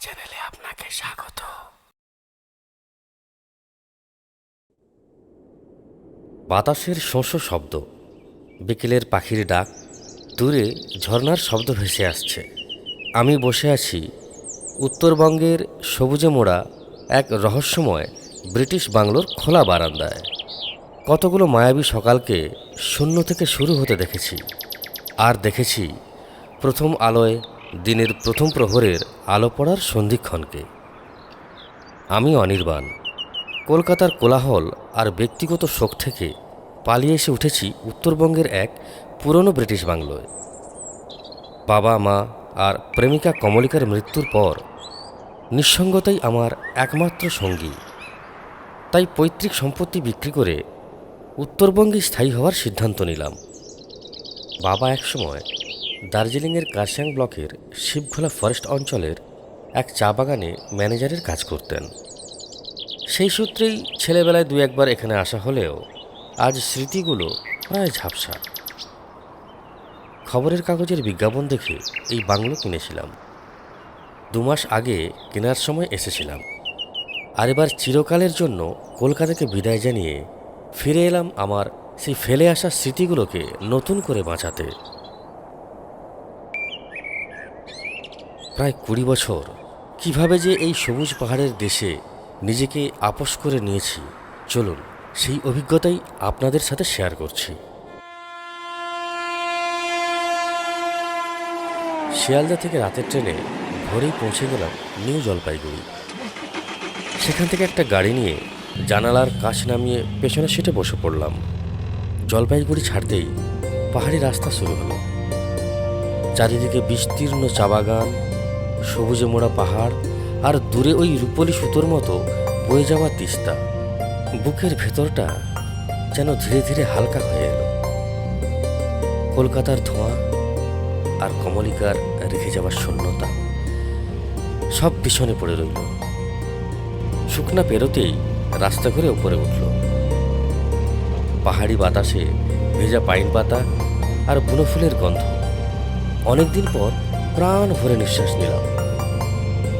চ্যানেলে আপনাকে স্বাগত। বাতাসের শোঁ শোঁ শব্দ, বিকেলের পাখির ডাক, দূরে ঝর্ণার শব্দ ভেসে আসছে। আমি বসে আছি উত্তরবঙ্গের সবুজে মোড়া এক রহস্যময় ব্রিটিশ বাংলোর খোলা বারান্দায়। কতগুলো মায়াবী সকালকে শূন্য থেকে শুরু হতে দেখেছি, আর দেখেছি প্রথম আলোয় দিনের প্রথম প্রহরের আলো পড়ার সন্ধিক্ষণকে। আমি অনির্বাণ, কলকাতার কোলাহল আর ব্যক্তিগত শোক থেকে পালিয়ে এসে উঠেছি উত্তরবঙ্গের এক পুরনো ব্রিটিশ বাংলোয়। বাবা মা আর প্রেমিকা কমলিকার মৃত্যুর পর নিঃসঙ্গতাই আমার একমাত্র সঙ্গী। তাই পৈতৃক সম্পত্তি বিক্রি করে উত্তরবঙ্গে স্থায়ী হওয়ার সিদ্ধান্ত নিলাম। বাবা একসময় দার্জিলিংয়ের কার্শিয়াং ব্লকের শিবখোলা ফরেস্ট অঞ্চলের এক চা বাগানে ম্যানেজারের কাজ করতেন। সেই সূত্রেই ছেলেবেলায় দু একবার এখানে আসা হলেও আজ স্মৃতিগুলো প্রায় ঝাপসা। খবরের কাগজের বিজ্ঞাপন দেখে এই বাংলো কিনেছিলাম। 2 মাস আগে কেনার সময় এসেছিলাম, আর এবার চিরকালের জন্য কলকাতাকে বিদায় জানিয়ে ফিরে এলাম আমার সেই ফেলে আসা স্মৃতিগুলোকে নতুন করে বাঁচাতে। প্রায় 20 বছর কিভাবে যে এই সবুজ পাহাড়ের দেশে নিজেকে আপোস করে নিয়েছি, চলুন সেই অভিজ্ঞতাই আপনাদের সাথে শেয়ার করছি। শিয়ালদা থেকে রাতের ট্রেনে ভোরেই পৌঁছে গেলাম নিউ জলপাইগুড়ি। সেখান থেকে একটা গাড়ি নিয়ে জানালার কাছ নামিয়ে পেছনের সিটে বসে পড়লাম। জলপাইগুড়ি ছাড়তেই পাহাড়ি রাস্তা শুরু হলো। চারিদিকে বিস্তীর্ণ চা বাগান, সবুজে মোড়া পাহাড়, আর দূরে ওই রূপলি সুতোর মতো বয়ে যাওয়া তিস্তা। বুকের ভেতরটা যেন ধীরে ধীরে হালকা হয়ে এলো। কলকাতার ধোঁয়া আর কমলিকার রেখে যাওয়ার শূন্যতা সব পিছনে পড়ে রইল। শুকনা পেরোতেই রাস্তা ঘুরে উপরে উঠল। পাহাড়ি বাতাসে ভেজা পাইন পাতা আর বুনো ফুলের গন্ধ। অনেকদিন পর প্রাণ ভরে নিঃশ্বাস নিলাম।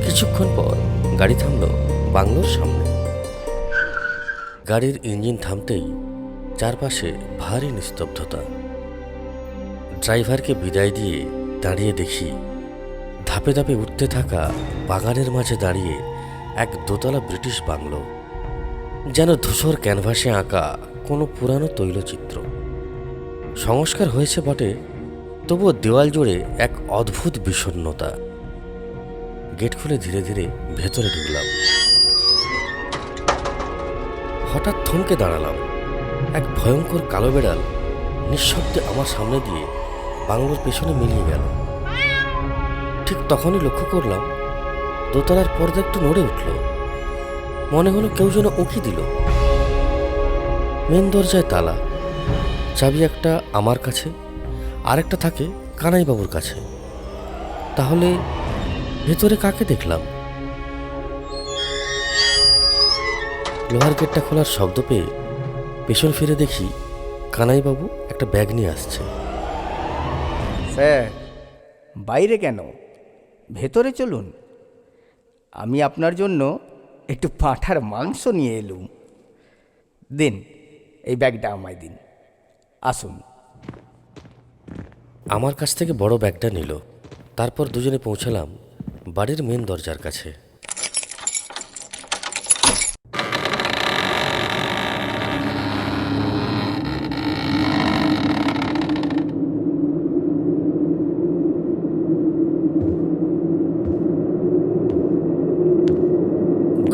কিছুক্ষণ পর গাড়ি থামল বাংলোর সামনে। গাড়ির ইঞ্জিন থামতেই চারপাশে ভারী নিস্তব্ধতা। ড্রাইভারকে বিদায় দিয়ে দাঁড়িয়ে দেখি ধাপে ধাপে উঠতে থাকা বাগানের মাঝে দাঁড়িয়ে এক দোতলা ব্রিটিশ বাংলো, যেন ধূসর ক্যানভাসে আঁকা কোনো পুরানো তৈলচিত্র। সংস্কার হয়েছে বটে, তবুও দেওয়াল জুড়ে এক অদ্ভুত বিষণ্ণতা। গেট খুলে ধীরে ধীরে ভেতরে ঢুকলাম। হঠাৎ থমকে দাঁড়ালাম। এক ভয়ঙ্কর কালো বেড়াল নিঃশব্দে আমার সামনে দিয়ে বাংলোর পেছনে মিলিয়ে গেল। ঠিক তখনই লক্ষ্য করলাম দোতলার পর্দা একটু নড়ে উঠল। মনে হলো কেউ যেন উঁকি দিল। মেন দরজায় তালা, চাবি একটা আমার কাছে, আরেকটা থাকে কানাইবাবুর কাছে। তাহলে ভেতরে কাকে দেখলাম? লোহার গেটটা খোলার শব্দ পেয়ে পেছন ফিরে দেখি কানাইবাবু একটা ব্যাগ নিয়ে আসছে। স্যার, বাইরে কেন? ভেতরে চলুন। আমি আপনার জন্য একটু পাঁঠার মাংস নিয়ে এলুম। দিন, এই ব্যাগটা আমায় দিন। আসুন। আমার কাছ থেকে বড় ব্যাগটা নিল। তারপর দুজনে পৌঁছালাম বাড়ির মেন দরজার কাছে।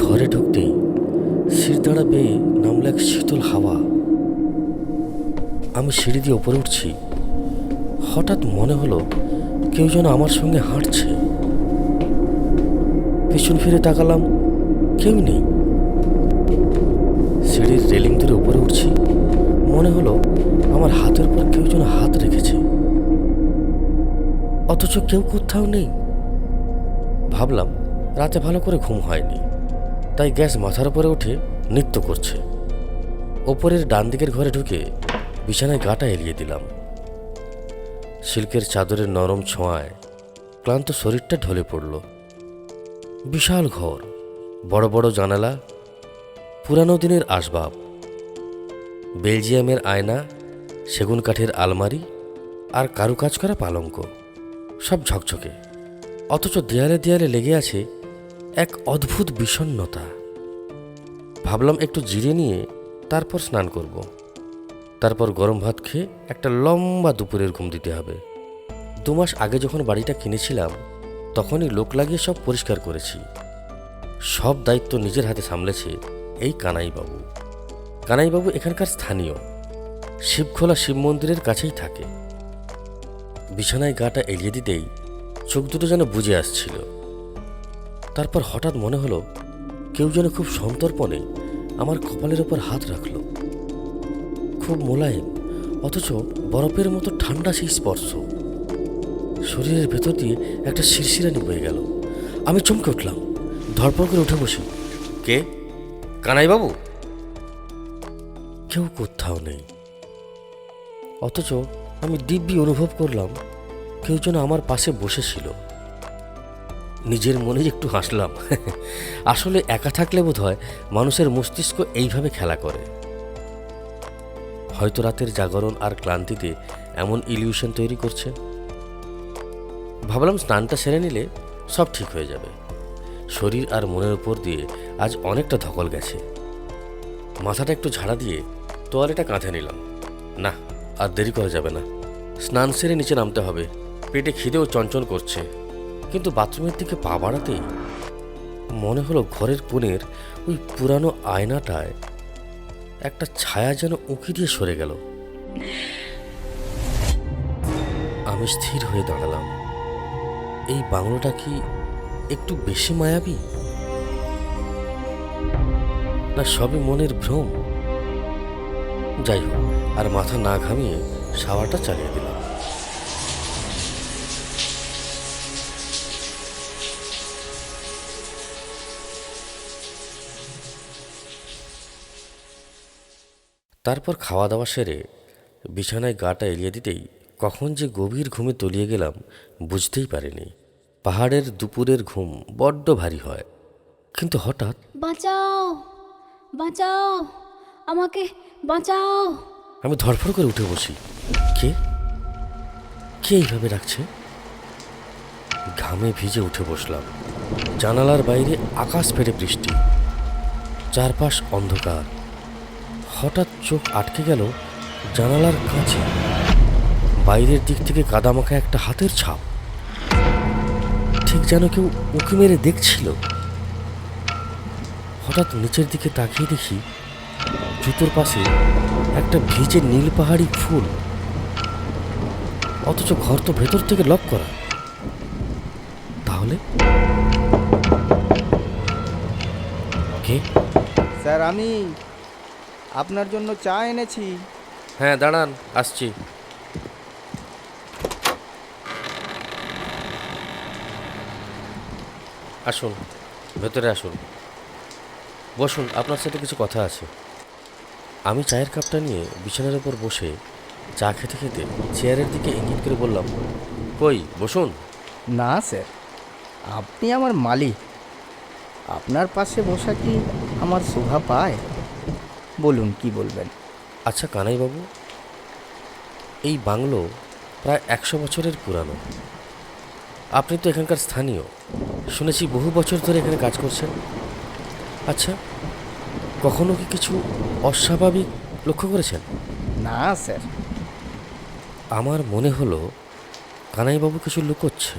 ঘরে ঢুকতেই শিরদাঁড়া বেয়ে নামল এক শীতল হাওয়া। আমি সিঁড়ি দিয়ে ওপরে উঠছি, হঠাৎ মনে হলো কেউ যেন আমার সঙ্গে হাঁটছে। পেছন ফিরে তাকালাম, কেউ নেই। সিঁড়ির রেলিং ধরে উপরে উঠছি, মনে হলো আমার হাতের উপর কেউ যেন হাত রেখেছে, অথচ কেউ কোথাও নেই। ভাবলাম রাতে ভালো করে ঘুম হয়নি, তাই গ্যাস মাথার উপরে উঠে নৃত্য করছে। ওপরের ডান দিকের ঘরে ঢুকে বিছানায় গাটা এলিয়ে দিলাম। সিল্কের চাদরের নরম ছোঁয়ায় ক্লান্ত শরীরটা ঢলে পড়ল। বিশাল ঘর, বড় বড় জানালা, পুরানো দিনের আসবাব, বেলজিয়ামের আয়না, সেগুন কাঠের আলমারি আর কারুকাজ করা পালঙ্ক, সব ঝকঝকে। অথচ দেয়ালে দেয়ালে লেগে আছে এক অদ্ভুত বিষণ্ণতা। ভাবলাম একটু জিরিয়ে নিয়ে তারপর স্নান করব। তারপর গরম ভাত খেয়ে একটা লম্বা দুপুরের ঘুম দিতে হবে। 2 মাস আগে যখন বাড়িটা কিনেছিলাম তখনই লোক লাগিয়ে সব পরিষ্কার করেছি। সব দায়িত্ব নিজের হাতে সামলেছে এই কানাইবাবু। কানাইবাবু এখানকার স্থানীয়, শিবখোলা শিব মন্দিরের কাছেই থাকে। বিছানায় গাটা এলিয়ে দিতেই চোখ দুটো যেন বুজে আসছিল। তারপর হঠাৎ মনে হলো কেউ যেন খুব সন্তর্পণে আমার কপালের ওপর হাত রাখল। খুব মোলায়েম অথচ বরফের মতো ঠান্ডা সেই স্পর্শ। শরীরের ভেতর দিয়ে একটা শিরশিরানি বয়ে গেল। আমি চমকে উঠলাম, ধরপড় করে উঠে বসি। কে? কানাইবাবু? কেউ কোথাও নেই। অথচ আমি দিব্যি অনুভব করলাম কেউ যেন আমার পাশে বসেছিল। নিজের মনে একটু হাসলাম। আসলে একা থাকলে বোধহয় মানুষের মস্তিষ্ক এইভাবে খেলা করে। হয়তো রাতের জাগরণ আর ক্লান্তিতে এমন ইলিউশন তৈরি করছে। ভাবলাম স্নানটা সেরে নিলে সব ঠিক হয়ে যাবে। শরীর আর মনের উপর দিয়ে আজ অনেকটা ধকল গেছে। মাথাটা একটু ঝাড়া দিয়ে তোয়ালেটা কাঁধে নিলাম। না, আর দেরি করা যাবে না। স্নান সেরে নিচে নামতে হবে। পেটে খিদেও চঞ্চল করছে। কিন্তু বাথরুমের দিকে পা বাড়াতেই মনে হলো ঘরের কোণের ওই পুরানো আয়নাটায় একটা ছায়া যেন উঁকি দিয়ে সরে গেল। আমি স্থির হয়ে দাঁড়ালাম। এই বাংলোটা কি একটু বেশি মায়াবী, না সবই মনের ভ্রম? যাই হোক, আর মাথা না ঘামিয়ে শাওয়ারটা চালিয়ে দিলাম। তারপর খাওয়া দাওয়া সেরে বিছানায় গাটা এলিয়ে দিতেই কখন যে গভীর ঘুমে তলিয়ে গেলাম বুঝতেই পারিনি। পাহাড়ের দুপুরের ঘুম বড্ড ভারী হয়। কিন্তু হঠাৎ বাঁচাও, বাঁচাও, আমাকে বাঁচাও। আমি ধড়ফড় করে উঠে বসি। কে কে এইভাবে ডাকছে? ঘামে ভিজে উঠে বসলাম। জানালার বাইরে আকাশ ফেটে বৃষ্টি, চারপাশ অন্ধকার। হঠাৎ চোখ আটকে গেল জানালার কাছে। বাইরের দিক থেকে কাদামাখা একটা হাতের ছাপ, ঠিক যেন কেউ উঁকি মেরে দেখছিল। হঠাৎ নিচের দিকে তাকিয়ে দেখি জুতোর পাশে একটা ভিজে নীল পাহাড়ি ফুল। অথচ ঘর তো ভেতর থেকে লক করা। তাহলে কে? স্যার, আমি আপনার জন্য চা এনেছি। হ্যাঁ, দাঁড়ান, আসছি। আসুন, ভেতরে আসুন, বসুন, আপনার সাথে কিছু কথা আছে। আমি চায়ের কাপটা নিয়ে বিছানার উপর বসে চা খেতে খেতে চেয়ারের দিকে ইঙ্গিত করে বললাম, কই, বসুন। না স্যার, আপনি আমার মালিক। আপনার পাশে বসা কি আমার শোভা পায়? বলুন, কি বলবেন? আচ্ছা কানাইবাবু, এই বাংলো প্রায় 100 বছরের পুরানো। আপনি তো এখানকার স্থানীয়, শুনেছি বহু বছর ধরে এখানে কাজ করছেন। আচ্ছা, কখনো কি কিছু অস্বাভাবিক লক্ষ্য করেছেন? না স্যার। আমার মনে হলো কানাইবাবু কিছু লুকোচ্ছে।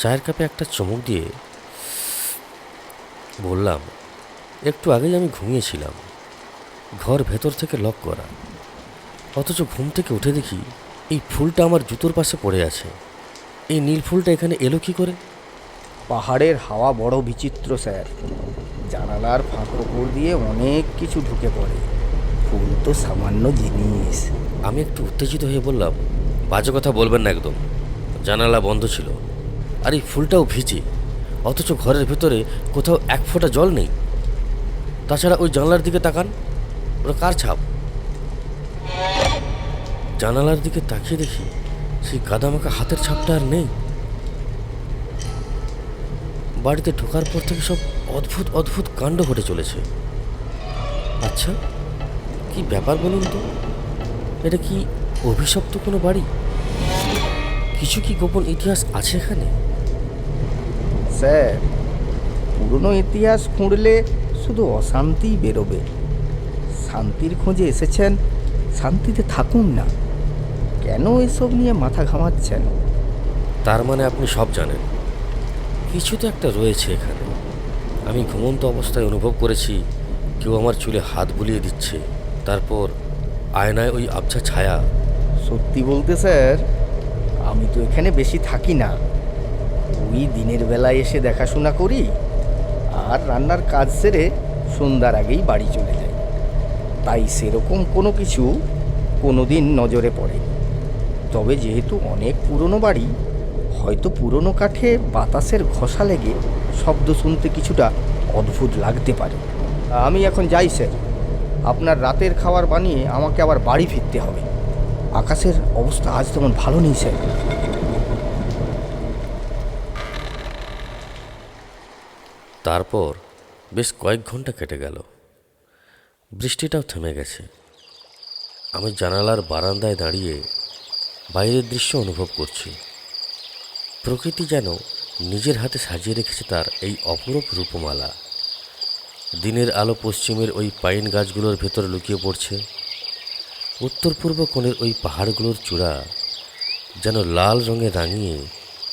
চায়ের কাপে একটা চুমুক দিয়ে বললাম, একটু আগেই আমি ঘুমিয়েছিলাম। ঘর ভেতর থেকে লক করা। অথচ ঘুম থেকে উঠে দেখি এই ফুলটা আমার জুতোর পাশে পড়ে আছে। এই নীল ফুলটা এখানে এলো কি করে? পাহাড়ের হাওয়া বড় বিচিত্র স্যার। জানালার ফাঁক উপর দিয়ে অনেক কিছু ঢুকে পড়ে। ফুল তো সামান্য জিনিস। আমি একটু উত্তেজিত হয়ে বললাম, বাজে কথা বলবেন না একদম। জানালা বন্ধ ছিল, আর এই ফুলটাও ভিজে। অথচ ঘরের ভেতরে কোথাও এক ফোঁটা জল নেই। তাছাড়া ওই জানলার দিকে তাকান, ওটা কার ছাপ? জানালার দিকে তাকিয়ে দেখি সেই কাদামাখা হাতের ছাপটা আর নেই। বাড়িতে ঢোকার পর থেকে সব অদ্ভুত অদ্ভুত কাণ্ড ঘটে চলেছে। আচ্ছা, কি ব্যাপার বলুন তো? এটা কি অভিশপ্ত কোনো বাড়ি? কিছু কি গোপন ইতিহাস আছে এখানে? স্যার, পুরনো ইতিহাস খুঁড়লে শুধু অশান্তিই বেরোবে। শান্তির খোঁজে এসেছেন, শান্তিতে থাকুন না। কেন এসব নিয়ে মাথা ঘামাচ্ছেন? তার মানে আপনি সব জানেন। কিছু তো একটা রয়েছে এখানে। আমি ঘুমন্ত অবস্থায় অনুভব করেছি কেউ আমার চুলে হাত বুলিয়ে দিচ্ছে। তারপর আয়নায় ওই আবছা ছায়া। সত্যি বলতে স্যার, আমি তো এখানে বেশি থাকি না। ওই দিনের বেলায় এসে দেখাশোনা করি, আর রান্নার কাজ সেরে সন্ধ্যার আগেই বাড়ি চলে যাই। তাই সেরকম কোনো কিছু কোনো দিন নজরে পড়ে। তবে যেহেতু অনেক পুরনো বাড়ি, হয়তো পুরনো কাঠে বাতাসের ঘষা লেগে শব্দ শুনতে কিছুটা অদ্ভুত লাগতে পারে। আমি এখন যাই স্যার। আপনার রাতের খাবার বানিয়ে আমাকে আবার বাড়ি ফিরতে হবে। আকাশের অবস্থা আজ তেমন ভালো নেই স্যার। তারপর বেশ কয়েক ঘন্টা কেটে গেল। বৃষ্টিটাও থেমে গেছে। আমি জানালার বারান্দায় দাঁড়িয়ে বাইরের দৃশ্য অনুভব করছি। প্রকৃতি যেন নিজের হাতে সাজিয়ে রেখেছে তার এই অপরূপ রূপমালা। দিনের আলো পশ্চিমের ওই পাইন গাছগুলোর ভেতর লুকিয়ে পড়ছে। উত্তর পূর্ব কোণের ওই পাহাড়গুলোর চূড়া যেন লাল রঙে রাঙিয়ে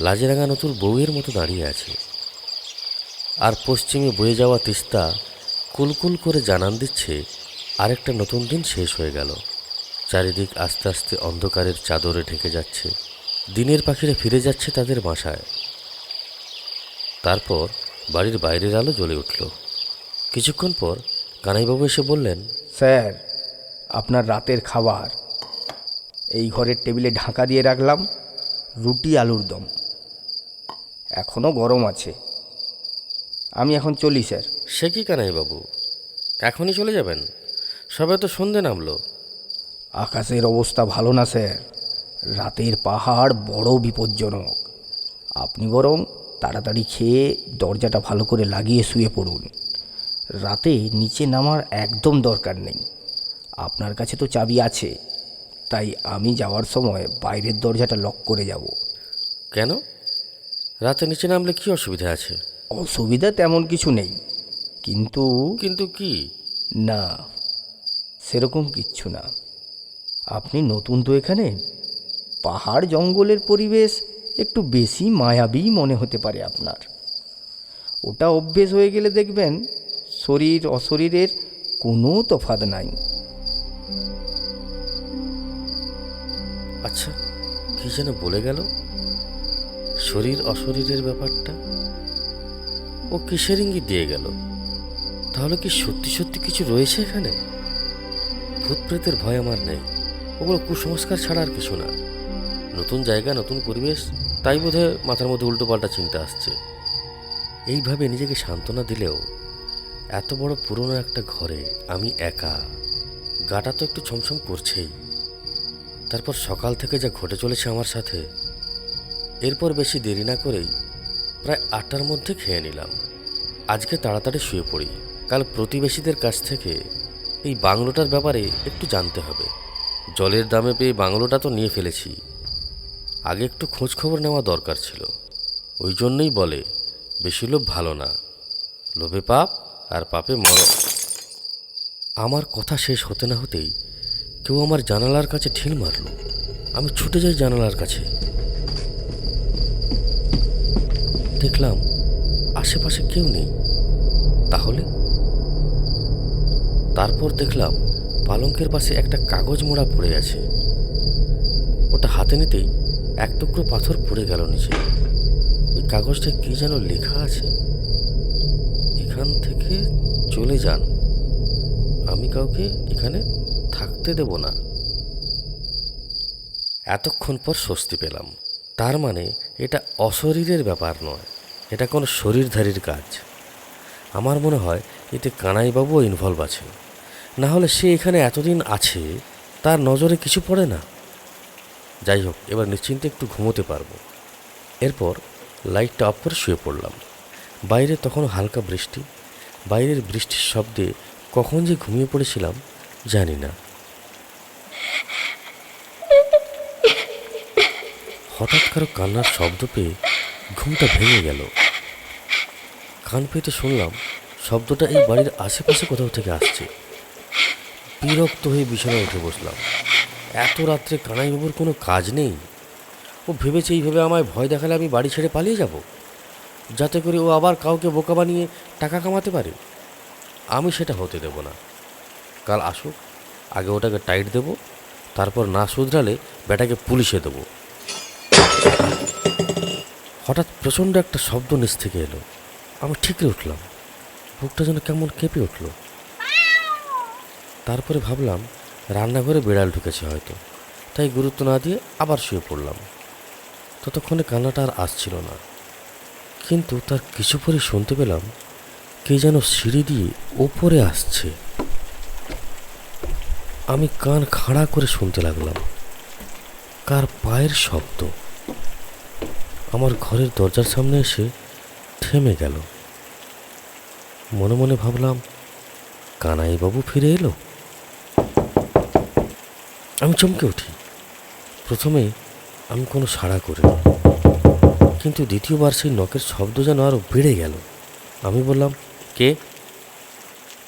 লাজেরাঙা নতুন বউয়ের মতো দাঁড়িয়ে আছে। আর পশ্চিমে বয়ে যাওয়া তিস্তা কুলকুল করে জানান দিচ্ছে আরেকটা নতুন দিন শেষ হয়ে গেল। চারিদিক আস্তে আস্তে অন্ধকারের চাদরে ঢেকে যাচ্ছে। দিনের পাখিরা ফিরে যাচ্ছে তাদের বাসায়। তারপর বাড়ির বাইরের আলো জ্বলে উঠল। কিছুক্ষণ পর কানাইবাবু এসে বললেন, স্যার, আপনার রাতের খাবার এই ঘরের টেবিলে ঢাকা দিয়ে রাখলাম। রুটি আলুর দম এখনও গরম আছে। আমি এখন চলি স্যার। সে কি কানাইবাবু, এখনই চলে যাবেন? সবে তো সন্ধে নামলো। আকাশের অবস্থা ভালো না স্যার। রাতের পাহাড় বড় বিপজ্জনক। আপনি বরং তাড়াতাড়ি খেয়ে দরজাটা ভালো করে লাগিয়ে শুয়ে পড়ুন। রাতে নিচে নামার একদম দরকার নেই। আপনার কাছে তো চাবি আছে, তাই আমি যাওয়ার সময় বাইরের দরজাটা লক করে যাব। কেন? রাতে নিচে নামলে কি অসুবিধা আছে? অসুবিধা তেমন কিছু নেই, কিন্তু কিন্তু কি? না, সেরকম কিচ্ছু না। আপনি নতুন তো এখানে। পাহাড় জঙ্গলের পরিবেশ একটু বেশি মায়াবী মনে হতে পারে আপনার। ওটা অভ্যেস হয়ে গেলে দেখবেন শরীর অশরীরের কোনো তফাৎ নাই। আচ্ছা, কি যেন বলে গেল? শরীর অশরীরের ব্যাপারটা ও কিসের ইঙ্গিত দিয়ে গেল? তাহলে কি সত্যি সত্যি কিছু রয়েছে এখানে? ভূত প্রেতের ভয় আমার নেই। ওগুলো কুসংস্কার ছাড়া আর কিছু না। নতুন জায়গা, নতুন পরিবেশ, তাই বোধহয় মাথার মধ্যে উল্টোপাল্টা চিন্তা আসছে। এইভাবে নিজেকে সান্ত্বনা দিলেও এত বড় পুরনো একটা ঘরে আমি একা, গাটা তো একটু ছমছম করছেই। তারপর সকাল থেকে যা ঘটে চলেছে আমার সাথে, এরপর বেশি দেরি না করেই প্রায় 8টার মধ্যে খেয়ে নিলাম। আজকে তাড়াতাড়ি শুয়ে পড়ি। কাল প্রতিবেশীদের কাছ থেকে এই বাংলোটার ব্যাপারে একটু জানতে হবে। জলের দামে পেয়ে বাংলোটা তো নিয়ে ফেলেছি, আগে একটু খোঁজ খবর নেওয়া দরকার ছিল। ওই জন্যই বলে বেশি লোভ ভালো না, লোভে পাপ আর পাপে মরণ। আমার কথা শেষ হতে না হতেই কেউ আমার জানালার কাছে ঢিল মারল। আমি ছুটে যাই জানালার কাছে। দেখলাম আশেপাশে কেউ নেই। তাহলে তারপর দেখলাম পালঙ্কের পাশে একটা কাগজ মোড়া পড়ে আছে। ওটা হাতে নিতেই এক টুকরো পাথর পড়ে গেল নিচে। ওই কাগজটা কি যেন লেখা আছে, এখান থেকে চলে যান, আমি কাউকে এখানে থাকতে দেব না। এতক্ষণ পর স্বস্তি পেলাম। তার মানে এটা অশরীরের ব্যাপার নয়, এটা কোনো শরীরধারীর কাজ। আমার মনে হয় এতে কানাইবাবুও ইনভলভ আছে, না হলে সে এখানে এতদিন আছে তার নজরে কিছু পড়ে না। যাই হোক, এবার নিশ্চিন্তে একটু ঘুমোতে পারবো। এরপর লাইটটা অফ করে শুয়ে পড়লাম। বাইরে তখনও হালকা বৃষ্টি। বাইরের বৃষ্টির শব্দে কখন যে ঘুমিয়ে পড়েছিলাম জানি না। হঠাৎ কারো কান্নার শব্দ পেয়ে ঘুমটা ভেঙে গেল। কান পেতে শুনলাম শব্দটা এই বাড়ির আশেপাশে কোথাও থেকে আসছে। বিরক্ত হয়ে বিছানায় উঠে বসলাম। এত রাত্রে কানাইবাবুর কোনো কাজ নেই? ও ভেবেছে এইভাবে আমায় ভয় দেখালে আমি বাড়ি ছেড়ে পালিয়ে যাব, যাতে করে ও আবার কাউকে বোকা বানিয়ে টাকা কামাতে পারে। আমি সেটা হতে দেব না। কাল আসুক, আগে ওটাকে টাইট দেব, তারপর না শুধরালে বেটাকে পুলিশে দেবো। হঠাৎ প্রচণ্ড একটা শব্দ নিচ থেকে এলো। আমি ঠিকরে উঠলাম। বুকটা যেন কেমন কেঁপে উঠল। তারপরে ভাবলাম রান্নাঘরে বিড়াল ঢুকেছে হয়তো, তাই গুরুত্ব না দিয়ে আবার শুয়ে পড়লাম। ততক্ষণে কান্নাটা আর আসছিল না, কিন্তু তার কিছু পরে শুনতে পেলাম কে যেন সিঁড়ি দিয়ে ওপরে আসছে। আমি কান খাড়া করে শুনতে লাগলাম কার পায়ের শব্দ। আমার ঘরের দরজার সামনে এসে থেমে গেল। মনে মনে ভাবলাম কানাইবাবু ফিরে এলো। আমি চমকে উঠি। প্রথমে আমি কোনো সাড়া করিনি, কিন্তু দ্বিতীয়বার সেই নখের শব্দ যেন আরও বেড়ে গেল। আমি বললাম, কে?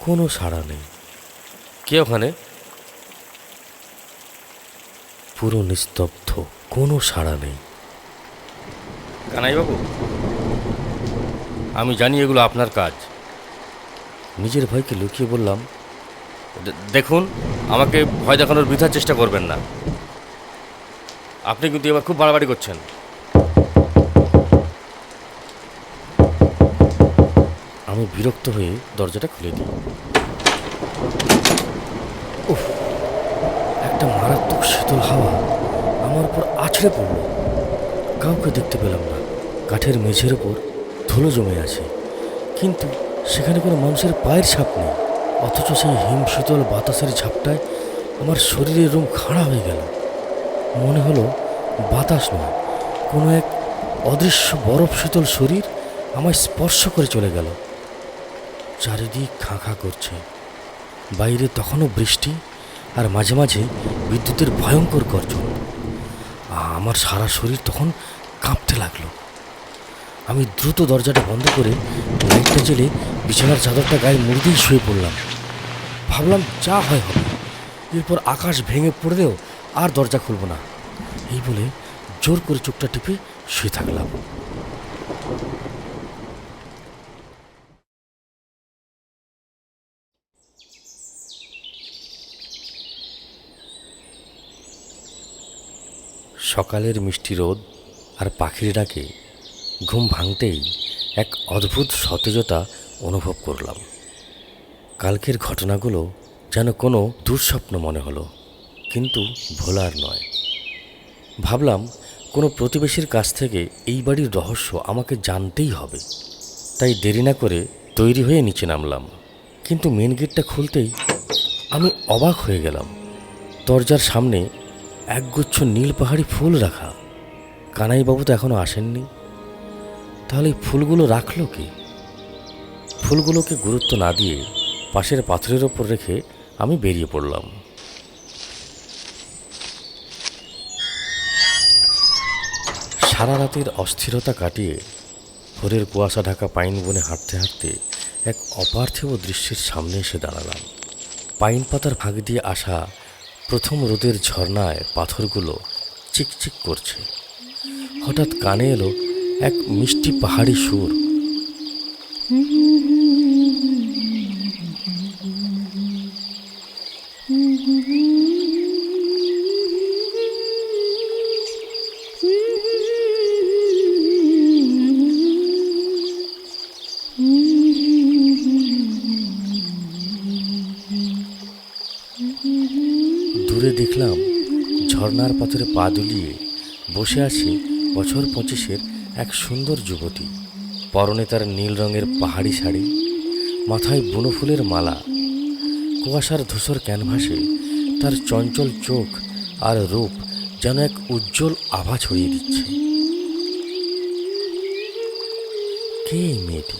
কোনো সাড়া নেই। কে ওখানে? পুরো নিস্তব্ধ, কোনো সাড়া নেই। কানাইবাবু, আমি জানি এগুলো আপনার কাজ। নিজের ভয়কে লুকিয়ে বললাম, দেখুন, আমাকে ভয় দেখানোর বৃথা চেষ্টা করবেন না। আপনি কিন্তু এবার খুব বাড়াবাড়ি করছেন। আমি বিরক্ত হয়ে দরজাটা খুলে দিই। উফ, একটা মারাত্মক শীতল হাওয়া আমার উপর আছড়ে পড়ল। কাউকে দেখতে পেলাম না। কাঠের মেঝের ওপর ধুলো জমে আছে, কিন্তু সেখানে কোনো মানুষের পায়ের ছাপ নেই। অথচ সেই হিমশীতল বাতাসের ঝাপটায় আমার শরীরের রুম খাড়া হয়ে গেল। মনে হলো বাতাস নয়, কোনো এক অদৃশ্য বরফ শীতল শরীর আমায় স্পর্শ করে চলে গেল। চারিদিক খাঁ খাঁ করছে। বাইরে তখনও বৃষ্টি, আর মাঝে মাঝে বিদ্যুতের ভয়ঙ্কর গর্জন। আমার সারা শরীর তখন কাঁপতে লাগলো। আমি দ্রুত দরজাটা বন্ধ করে লাইটটা জ্বেলে বিছানার চাদরটা গায়ে মুড়ি দিয়ে শুয়ে পড়লাম। ভাবলাম যা হয় হবে, এরপর আকাশ ভেঙে পড়লেও আর দরজা খুলব না। এই বলে জোর করে চোখটা টিপে শুয়ে থাকলাম। সকালের মিষ্টি রোদ আর পাখির ডাকে ঘুম ভাঙতেই এক অদ্ভুত সতেজতা অনুভব করলাম। কালকের ঘটনাগুলো যেন কোনো দুঃস্বপ্ন মনে হলো, কিন্তু ভোলার নয়। ভাবলাম কোনো প্রতিবেশীর কাছ থেকে এই বাড়ির রহস্য আমাকে জানতেই হবে। তাই দেরি না করে তৈরি হয়ে নিচে নামলাম। কিন্তু মেন গেটটা খুলতেই আমি অবাক হয়ে গেলাম। দরজার সামনে একগুচ্ছ নীল পাহাড়ি ফুল রাখা। কানাইবাবু তো এখনও আসেননি, তাহলে এই ফুলগুলো রাখলো কে? ফুলগুলোকে গুরুত্ব না দিয়ে পাশের পাথরের ওপর রেখে আমি বেরিয়ে পড়লাম। সারা রাতের অস্থিরতা কাটিয়ে ভোরের কুয়াশা ঢাকা পাইন বনে হাঁটতে হাঁটতে এক অপার্থিব দৃশ্যের সামনে এসে দাঁড়ালাম। পাইন পাতার ফাঁক দিয়ে আসা প্রথম রোদের ঝর্ণায় পাথরগুলো চিকচিক করছে। হঠাৎ কানে এলো এক মিষ্টি পাহাড়ি সুর। দূরে দেখলাম ঝর্ণার পাথরে পা দুলিয়ে বসে আছে বছর 25-এর এক সুন্দর যুবতী। পরনে তার নীল রঙের পাহাড়ি শাড়ি, মাথায় বুনো ফুলের মালা। কুয়াশার ধূসর ক্যানভাসে তার চঞ্চল চোখ আর রূপ যেন এক উজ্জ্বল আভা ছড়িয়ে দিচ্ছে। কে এই মেয়েটি?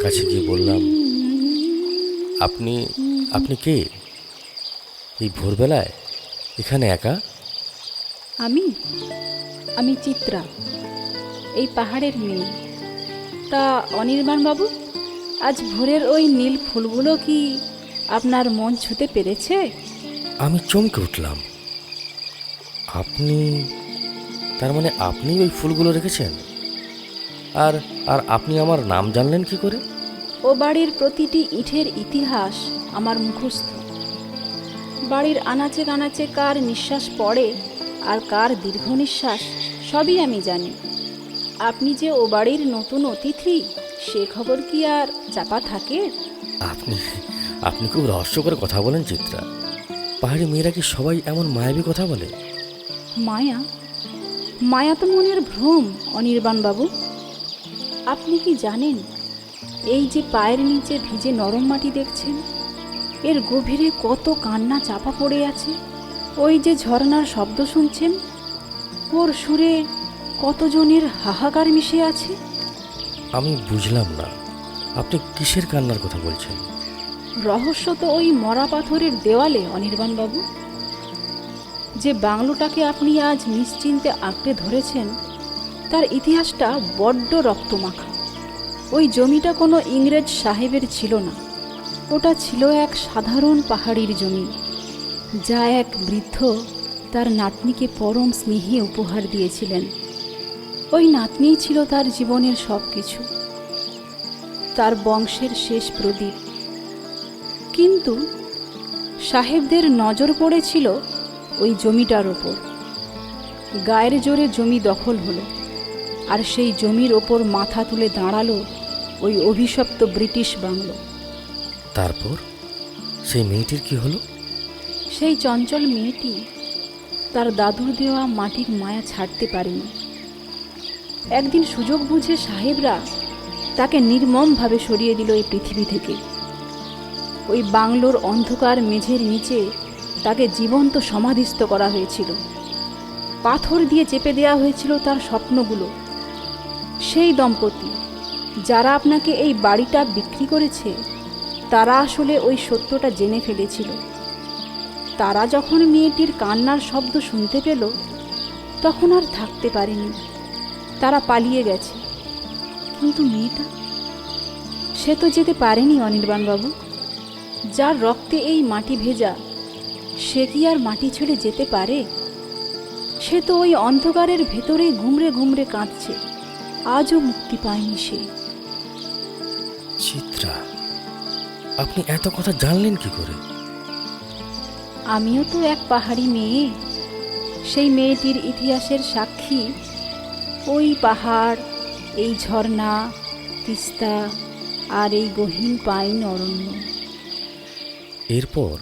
কাছে গিয়ে বললাম, আপনি আপনি কে? এই ভোরবেলায় এখানে একা? আমি আমি চিত্রা, এই পাহাড়ের মেয়ে। তা অনির্বাণ বাবু, আজ ভোরের ওই নীল ফুলগুলো কি আপনার মন ছুঁতে পেরেছে? আমি চমকে উঠলাম। আপনি, তার মানে আপনি ওই ফুলগুলো রেখেছেন? আর আর আপনি আমার নাম জানলেন কি করে? ও বাড়ির প্রতিটি ইটের ইতিহাস আমার মুখস্থ। বাড়ির আনাচে কানাচে কার নিঃশ্বাস পড়ে আর কার দীর্ঘ নিঃশ্বাস সবই আমি জানি। আপনি যে ও বাড়ির নতুন অতিথি, সে খবর কি আর চাপা থাকে? আপনি আপনি খুব রহস্য করে কথা বলেন চিত্রা। পাহাড়ি মেয়েরা কি সবাই এমন মায়াবী কথা বলে? মায়া? মায়া তো মনের ভ্রম অনির্বাণ বাবু। আপনি কি জানেন, এই যে পায়ের নিচে ভিজে নরম মাটি দেখছেন, এর গভীরে কত কান্না চাপা পড়ে আছে? ওই যে ঝর্ণার শব্দ শুনছেন, ওর সুরে কতজনের হাহাকার মিশে আছে? আমি বুঝলাম না, আপনি কিসের কান্নার কথা বলছেন? রহস্য তো ওই মরা পাথরের দেওয়ালে অনির্বাণ বাবু। যে বাংলোটাকে আপনি আজ নিশ্চিন্তে আঁকড়ে ধরেছেন, তার ইতিহাসটা বড্ড রক্তমাখা। ওই জমিটা কোনো ইংরেজ সাহেবের ছিল না, ওটা ছিল এক সাধারণ পাহাড়ির জমি, যা এক বৃদ্ধ তার নাতনিকে পরম স্নেহে উপহার দিয়েছিলেন। ওই নাতনিই ছিল তার জীবনের সব কিছু, তার বংশের শেষ প্রদীপ। কিন্তু সাহেবদের নজর পড়েছিল ওই জমিটার ওপর। গায়ের জোরে জমি দখল হলো, আর সেই জমির ওপর মাথা তুলে দাঁড়ালো ওই অভিশপ্ত ব্রিটিশ বাংলো। তারপর সেই মেয়েটির কি হলো? সেই চঞ্চল মেয়েটি তার দাদুর দেওয়া মাটির মায়া ছাড়তে পারেনি। একদিন সুযোগ বুঝে সাহেবরা তাকে নির্মমভাবে সরিয়ে দিল এই পৃথিবী থেকে। ওই বাংলোর অন্ধকার মেঝের নিচে তাকে জীবন্ত সমাধিস্থ করা হয়েছিল। পাথর দিয়ে চেপে দেওয়া হয়েছিল তার স্বপ্নগুলো। সেই দম্পতি যারা আপনাকে এই বাড়িটা বিক্রি করেছে, তারা আসলে ওই সত্যটা জেনে ফেলেছিল। তারা যখন মেয়েটির কান্নার শব্দ শুনতে পেল, তখন আর থাকতে পারেনি, তারা পালিয়ে গেছে। কিন্তু মেয়েটা, সে তো যেতে পারেনি অনির্বাণবাবু। যার রক্তে এই মাটি ভেজা, সে কি আর মাটি ছেড়ে যেতে পারে? সে তো ওই অন্ধকারের ভেতরে গুমড়ে গুমড়ে কাঁদছে, আজও মুক্তি পায়নি সে। চিত্রা, আপনি এত কথা জানলেন কি করে? আমিও তো এক পাহাড়ি মেয়ে, সেই মেয়েটির ইতিহাসের সাক্ষী। ওই পাহাড়, এই ঝর্ণা, তিস্তা আর এই গহীন পাইন অরণ্য। এরপর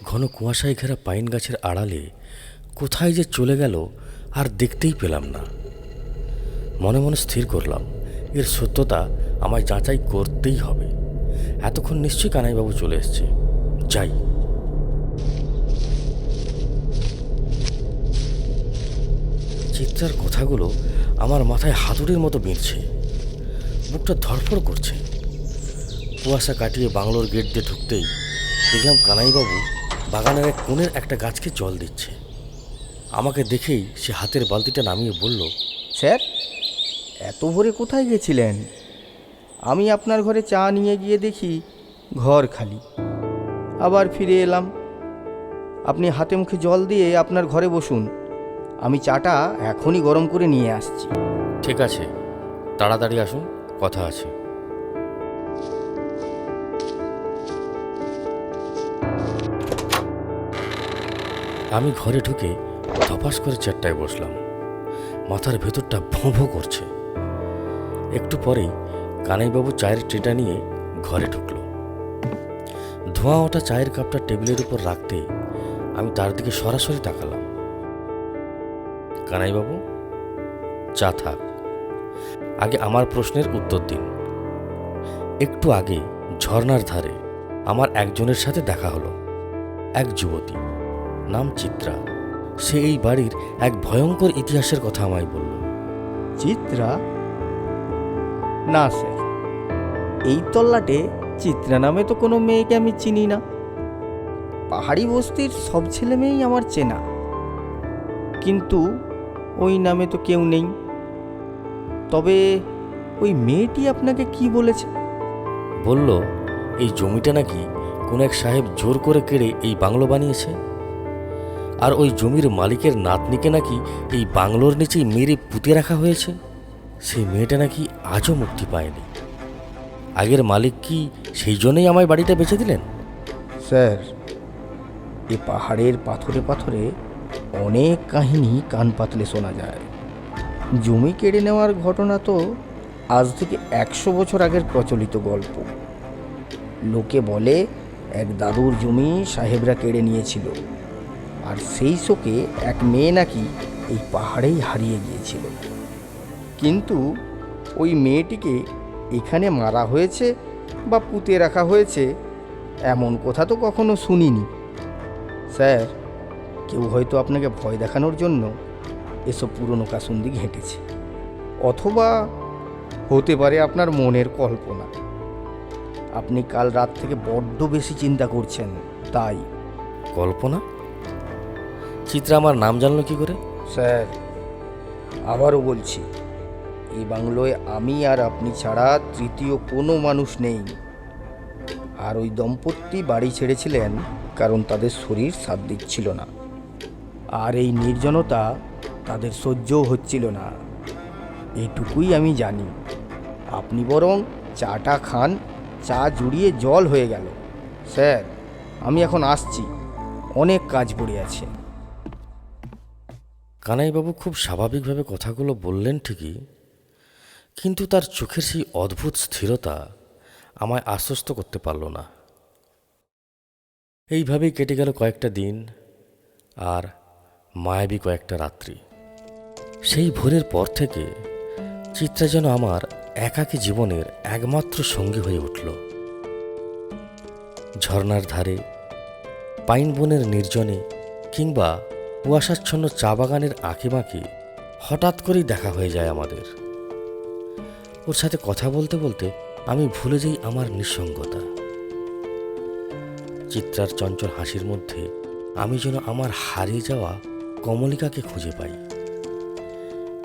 ঘন কুয়াশায় ঘেরা পাইন গাছের আড়ালে কোথায় যে চলে গেল আর দেখতেই পেলাম না। মনে মনে স্থির করলাম, এর সত্যতা আমায় যাচাই করতেই হবে। এতক্ষণ নিশ্চয়ই কানাইবাবু চলে এসছে, যাই। চিত্রার কথাগুলো আমার মাথায় হাতুড়ির মতো বিঁধছে, বুকটা ধড়ফড় করছে। কুয়াশা কাটিয়ে বাংলোর গেট দিয়ে ঢুকতেই দেখলাম কানাইবাবু বাগানের এক কোণের একটা গাছকে জল দিচ্ছে। আমাকে দেখেই সে হাতের বালতিটা নামিয়ে বলল, স্যার, এত ভোরে কোথায় গেছিলেন? আমি আপনার ঘরে চা নিয়ে গিয়ে দেখি ঘর খালি। আবার ফিরে এলাম। আপনি হাতে মুখে জল দিয়ে আপনার ঘরে বসুন, আমি চাটা এখনই গরম করে নিয়ে আসছি। ঠিক আছে, তাড়াতাড়ি আসুন, কথা আছে। আমি ঘরে ঢুকে ধপাস করে চেয়ারটায় বসলাম। মাথার ভেতরটা ভোঁ ভোঁ করছে। একটু পরেই কানাইবাবু চায়ের ট্রেটা নিয়ে ঘরে ঢুকলো। ধোঁয়া ওঠা চায়ের কাপটা টেবিলের উপর রাখতে আমি তার দিকে সরাসরি তাকালাম। কানাইবাবু, চা থাক, আগে আমার প্রশ্নের উত্তর দিন। একটু আগে ঝর্ণার ধারে আমার একজনের সাথে দেখা হলো, এক যুবতী, নাম চিত্রা। সে এই বাড়ির এক ভয়ঙ্কর ইতিহাসের কথা আমায় বলল। চিত্রা? না স্যার, এই তল্লাটে চিত্রা নামে তো কোনো মেয়েকে আমি চিনি না। পাহাড়ি বস্তির সব ছেলে মেয়েই আমার চেনা, কিন্তু ওই নামে তো কেউ নেই। তবে ওই মেয়েটি আপনাকে কি বলেছে? বলল এই জমিটা নাকি কোন এক সাহেব জোর করে কেড়ে এই বাংলো বানিয়েছে, আর ওই জমির মালিকের নাতনিকে নাকি এই বাংলোর নিচেই মেরে পুঁতে রাখা হয়েছে। সেই মেয়েটা নাকি আজও মুক্তি পায়নি। আগের মালিক কি সেই জন্যই আমায় বাড়িটা বেচে দিলেন? স্যার, এ পাহাড়ের পাথরে পাথরে অনেক কাহিনী কান পাতলে শোনা যায়। জমি কেড়ে নেওয়ার ঘটনা তো আজ থেকে 100 বছর আগের প্রচলিত গল্প। লোকে বলে এক দাদুর জমি সাহেবরা কেড়ে নিয়েছিল, আর সেই শোকে এক মেয়ে নাকি এই পাহাড়েই হারিয়ে গিয়েছিল। কিন্তু ওই মেয়েটিকে এখানে মারা হয়েছে বা পুঁতে রাখা হয়েছে এমন কথা তো কখনো শুনিনি। স্যার, কেউ হয়তো আপনাকে ভয় দেখানোর জন্য এসব পুরনো কাসুন্দি ঘেঁটেছে, অথবা হতে পারে আপনার মনের কল্পনা। আপনি কাল রাত থেকে বড্ড বেশি চিন্তা করছেন, তাই। কল্পনা? চিত্রা আমার নাম জানলো কি করে? স্যার, আবারও বলছি, এই বাংলোয় আমি আর আপনি ছাড়া তৃতীয় কোনো মানুষ নেই। আর ওই দম্পতি বাড়ি ছেড়েছিলেন কারণ তাদের শরীর সাথ দিচ্ছিল না, আর এই নির্জনতা তাদের সহ্যও হচ্ছিল না। এটুকুই আমি জানি। আপনি বরং চাটা খান, চা জুড়িয়ে জল হয়ে গেল। স্যার, আমি এখন আসছি, অনেক কাজ পড়ে আছে। কানাইবাবু খুব স্বাভাবিকভাবে কথাগুলো বললেন ঠিকই, কিন্তু তার চোখের সেই অদ্ভুত স্থিরতা আমায় আশ্বস্ত করতে পারল না। এইভাবেই কেটে গেল কয়েকটা দিন আর মায়াবী কয়েকটা রাত্রি। সেই ভোরের পর থেকে চিত্রা যেন আমার একাকী জীবনের একমাত্র সঙ্গী হয়ে উঠল। ঝর্ণার ধারে, পাইন বনের নির্জনে, কিংবা কুয়াশাচ্ছন্ন চা বাগানের আঁকে বাঁকে হঠাৎ করেই দেখা হয়ে যায় আমাদের। ওর সাথে কথা বলতে বলতে আমি ভুলে যাই আমার নিঃসঙ্গতা। চিত্রার চঞ্চল হাসির মধ্যে আমি যেন আমার হারিয়ে যাওয়া কমলিকাকে খুঁজে পাই।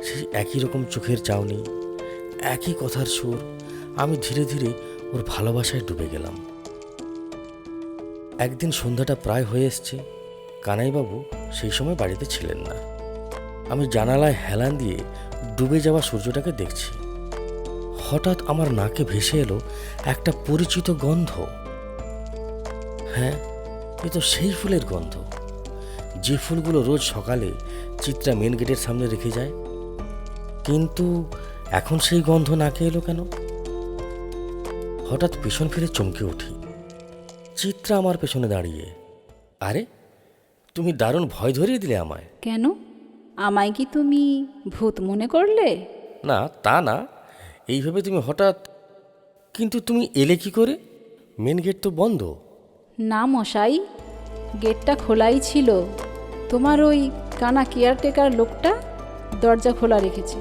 সেই একই রকম চোখের চাউনি, একই কথার সুর। আমি ধীরে ধীরে ওর ভালোবাসায় ডুবে গেলাম। একদিন সন্ধ্যাটা প্রায় হয়ে এসছে। কানাইবাবু সেই সময় বাড়িতে ছিলেন না। আমি জানালায় হেলান দিয়ে ডুবে যাওয়া সূর্যটাকে দেখছি। হঠাৎ আমার নাকে ভেসে এলো একটা পরিচিত গন্ধ। হ্যাঁ, এ তো সেই ফুলের গন্ধ, যে ফুলগুলো রোজ সকালে চিত্রা মেন গেটের সামনে রেখে যায়। কিন্তু এখন সেই গন্ধ নাকে এলো কেন? হঠাৎ পেছন ফিরে চমকে উঠি। চিত্রা আমার পেছনে দাঁড়িয়ে। আরে, তুমি দারুণ ভয় ধরিয়ে দিলে আমায়। কেন? আমায় কি তুমি ভূত মনে করলে? না, তা না। এইভাবে তুমি হঠাৎ। কিন্তু তুমি এলে কি করে? মেন গেট তো বন্ধ। না মশাই, গেটটা খোলাই ছিল। তোমার ওই কানা কেয়ারটেকার লোকটা দরজা খোলা রেখেছে।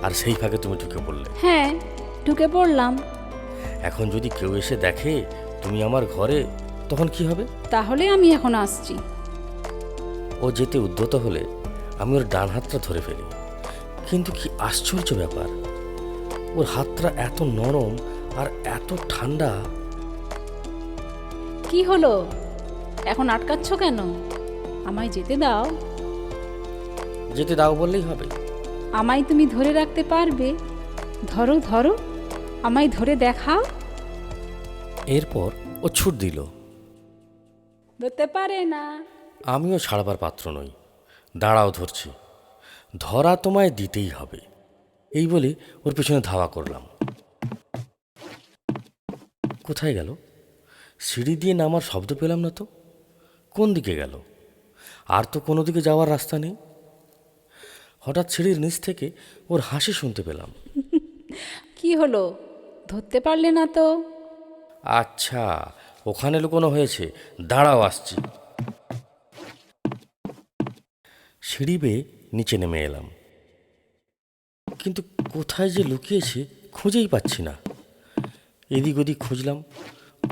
আর সেই ফাঁকে তুমি ঢুকে পড়লে? হ্যাঁ, ঢুকে পড়লাম। এখন যদি কেউ এসে দেখে তুমি আমার ঘরে, তখন কি হবে? তাহলে আমি এখন আসছি। ও যেতে উদ্যত হলে আমি ওর ডান হাতটা ধরে ফেলি। কিন্তু কি আশ্চর্য ব্যাপার, ওর হাতটা এত নরম আর এত ঠান্ডা। কি হলো? এখন আটকাচ্ছ কেন? আমায় যেতে দাও। যেতে দাও বললেই হবে? আমায় তুমি ধরে রাখতে পারবে? ধরো ধরো, আমায় ধরে দেখাও। এরপর ও ছুট দিল। ধরতে পারে না। আমিও ছাড়বার পাত্র নই। দাঁড়াও, ধরছি। ধরা তোমায় দিতেই হবে। এই বলে ওর পেছনে ধাওয়া করলাম। কোথায় গেল? সিঁড়ি দিয়ে নামার শব্দ পেলাম না তো। কোন দিকে গেল? আর তো কোনো দিকে যাওয়ার রাস্তা নেই। হঠাৎ সিঁড়ির নিচ থেকে ওর হাসি শুনতে পেলাম। কি হলো? ধরতে পারলে না তো? আচ্ছা, ওখানে লুকোনো হয়েছে। দাঁড়াও, আসছি। সিঁড়ি বেয়ে নিচে নেমে এলাম, কিন্তু কোথায় যে লুকিয়েছে খুঁজেই পাচ্ছি না। এদিক ওদিক খুঁজলাম,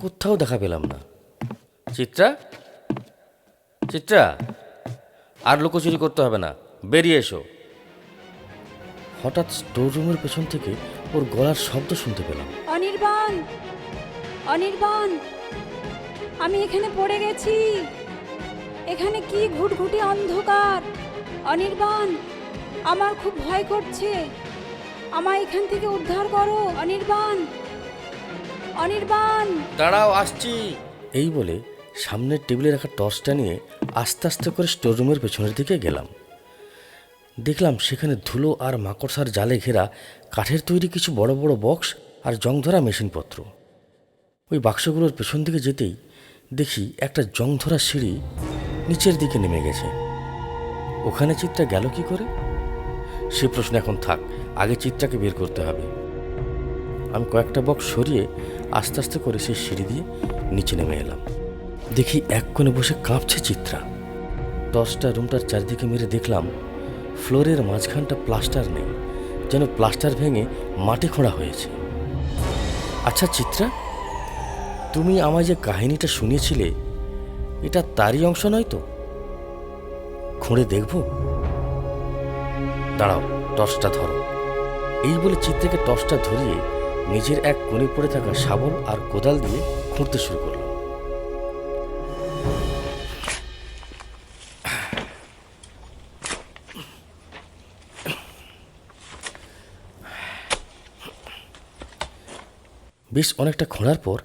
কোথাও দেখা পেলাম না। চিত্রা, চিত্রা, আর লুকোচুরি করতে হবে না, বেরিয়ে এসো। হঠাৎ স্টোর রুমের পেছন থেকে ওর গলার শব্দ শুনতে পেলাম। অনির্বাণ, অনির্বাণ, আমি এখানে পড়ে গেছি। এখানে কি ঘুটঘুটে অন্ধকার। অনির্বাণ, আমার খুব ভয় করছে। আমায় এখান থেকে উদ্ধার করো অনির্বাণ, অনির্বাণ। দাঁড়াও, আসছি। এই বলে সামনের টেবিলে রাখা টর্চটা নিয়ে আস্তে আস্তে করে স্টোর রুমের পেছনের দিকে গেলাম। দেখলাম সেখানে ধুলো আর মাকড়সার জালে ঘেরা কাঠের তৈরি কিছু বড় বড় বক্স আর জংধরা মেশিনপত্র। ওই বাক্সগুলোর পেছন দিকে যেতেই দেখি একটা জংধরা সিঁড়ি নিচের দিকে নেমে গেছে। ওখানে চিত্রা গেল কি করে? সে প্রশ্ন এখন থাক, আগে চিত্রাকে বের করতে হবে। আমি কয়েকটা বক্স সরিয়ে আস্তে আস্তে করে সেই সিঁড়ি দিয়ে নিচে নেমে এলাম। দেখি এক কোণে বসে কাঁপছে চিত্রা। টর্চটা রুমটার চারিদিকে মেরে দেখলাম ফ্লোরের মাঝখানটা প্লাস্টার নেই, যেন প্লাস্টার ভেঙে মাটি খোঁড়া হয়েছে। আচ্ছা চিত্রা, তুমি আমায় যে কাহিনীটা শুনিয়েছিলে এটা তারই অংশ নয় তো? খুঁড়ে দেখব? দাঁড়াও, টর্চটা ধরো। এই বলে চিত্রাকে টর্চটা ধরিয়ে নিজের এক কোণে পড়ে থাকা শাবল আর কোদাল দিয়ে খুঁড়তে শুরু করলাম। বেশ অনেকটা খোঁড়ার পর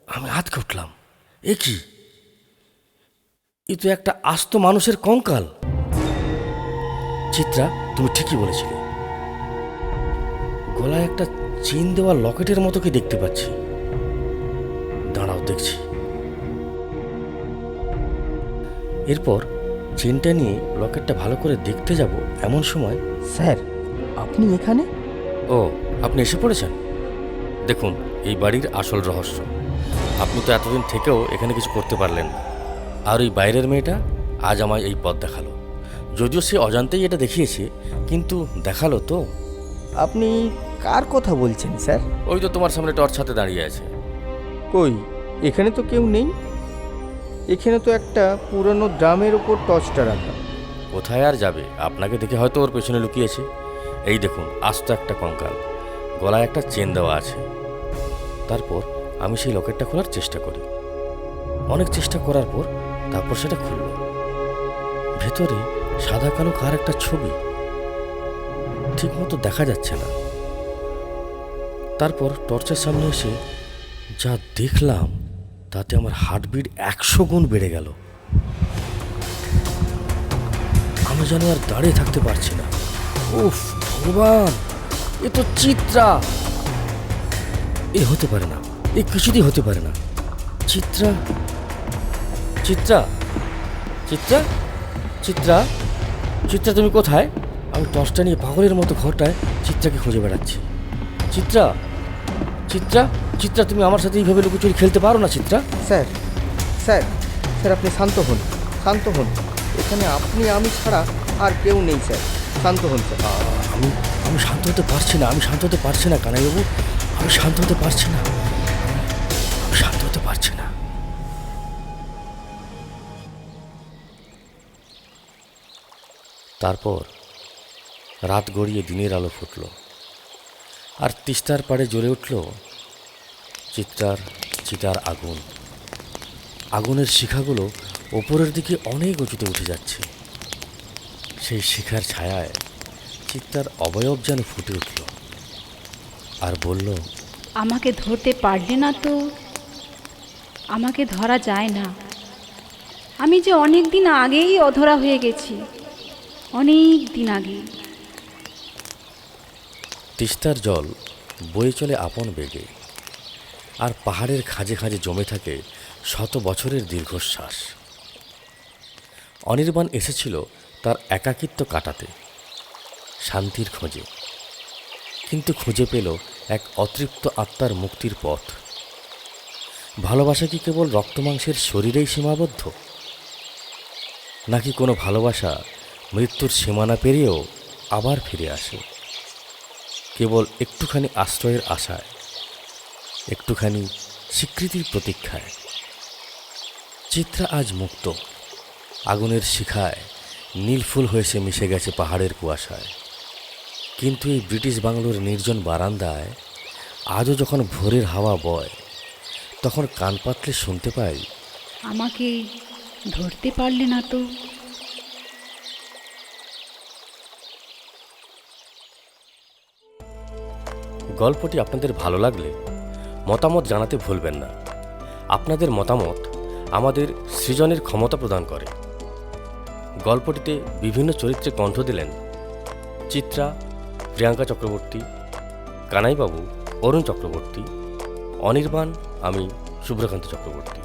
আমি আঁতকে উঠলাম। এ কি? এ তো একটা আস্ত মানুষের কঙ্কাল। চিত্রা, তুমি ঠিকই বলেছিলে। গলায় একটা চেন দেওয়া লকেটের মতো কি দেখতে পাচ্ছি। দাঁড়াও, দেখছি। এরপর চেনটা নিয়ে লকেটটা ভালো করে দেখতে যাব, এমন সময় স্যার, আপনি এখানে? ও, আপনি এসে পড়েছেন। দেখুন, এই বাড়ির আসল রহস্য। আপনি তো এতদিন থেকেও এখানে কিছু করতে পারলেন না, আর ওই বাইরের মেয়েটা আজ আমায় এই পথ দেখালো। যদিও সে অজান্তেই এটা দেখিয়েছে, কিন্তু দেখালো তো। আপনি কার কথা বলছেন স্যার? ওই তো তোমার সামনে টর্চ হাতে দাঁড়িয়ে আছে। কই, এখানে তো কেউ নেই। এখানে তো একটা পুরনো ড্রামের ওপর টর্চটা রাখা। কোথায় আর যাবে? আপনাকে দেখে হয়তো ওর পেছনে লুকিয়েছে। এই দেখুন, আস্ত একটা কঙ্কাল, গলায় একটা চেন দেওয়া আছে। তারপর আমি সেই লকেটটা খোলার চেষ্টা করি। অনেক চেষ্টা করার পর তারপর সেটা খুলল। ভেতরে সাদা কালো কার একটা ছবি, ঠিক মতো দেখা যাচ্ছে না। তারপর টর্চের সামনে এসে যা দেখলাম তাতে আমার হার্টবিট 100 গুণ বেড়ে গেল। আমি যেন আর দাঁড়িয়ে থাকতে পারছি না। উফ ভগবান, এ তো চিত্রা! এ হতে পারে না, এ কিছুতেই হতে পারে না। চিত্রা, চিত্রা, চিত্রা, চিত্রা, চিত্রা, তুমি কোথায়? আমি টর্চটা নিয়ে পাগলের মতো ঘরটায় চিত্রাকে খুঁজে বেড়াচ্ছি। চিত্রা, চিত্রা, চিত্রা, তুমি আমার সাথে এইভাবে লুকোচুরি খেলতে পারো না চিত্রা। স্যার, স্যার, স্যার, আপনি শান্ত হন, শান্ত হন। এখানে আপনি আমি ছাড়া আর কেউ নেই স্যার। শান্ত হন স্যার। আমি আমি শান্ত হতে পারছি না, আমি শান্ত হতে পারছি না কানাইবাবু, আমি শান্ত হতে পারছি না, আমি শান্ত হতে পারছি না। তারপর রাত গড়িয়ে দিনের আলো ফুটল, আর তিস্তার পাড়ে জ্বলে উঠল চিত্রার চিতার আগুন। আগুনের শিখাগুলো ওপরের দিকে অনেক উঁচুতে উঠে যাচ্ছে। সেই শিখার ছায়ায় চিত্রার অবয়ব যেন ফুটে উঠল আর বলল, আমাকে ধরতে পারলে না তো? আমাকে ধরা যায় না। আমি যে অনেক দিন আগেই অধরা হয়ে গেছি, অনেক দিন আগে। তিস্তার জল বয়ে চলে আপন বেগে, আর পাহাড়ের খাঁজে খাঁজে জমে থাকে শত বছরের দীর্ঘশ্বাস। অনির্বাণ এসেছিল তার একাকিত্ব কাটাতে, শান্তির খোঁজে, কিন্তু খুঁজে পেল এক অতৃপ্ত আত্মার মুক্তির পথ। ভালোবাসা কি কেবল রক্তমাংসের শরীরেই সীমাবদ্ধ, নাকি কোনো ভালোবাসা মৃত্যুর সীমানা পেরিয়েও আবার ফিরে আসে? কেবল একটুখানি আশ্রয়ের আশায়, একটুখানি স্বীকৃতির প্রতীক্ষায়। চিত্রা আজ মুক্ত, আগুনের শিখায় নীলফুল হয়ে সে মিশে গেছে পাহাড়ের কুয়াশায়। কিন্তু এই ব্রিটিশ বাংলোর নির্জন বারান্দায় আজও যখন ভোরের হাওয়া বয়, তখন কান পাতলে শুনতে পাই, আমাকে ধরতে পারলে না তো। গল্পটি আপনাদের ভালো লাগলে মতামত জানাতে ভুলবেন না। আপনাদের মতামত আমাদের সৃজনের ক্ষমতা প্রদান করে। গল্পটিতে বিভিন্ন চরিত্রে কণ্ঠ দিলেন চিত্রা, প্রিয়াঙ্কা চক্রবর্তী, কানাইবাবু, অরুণ চক্রবর্তী, অনির্বাণ, আমি শুভ্রকান্ত চক্রবর্তী।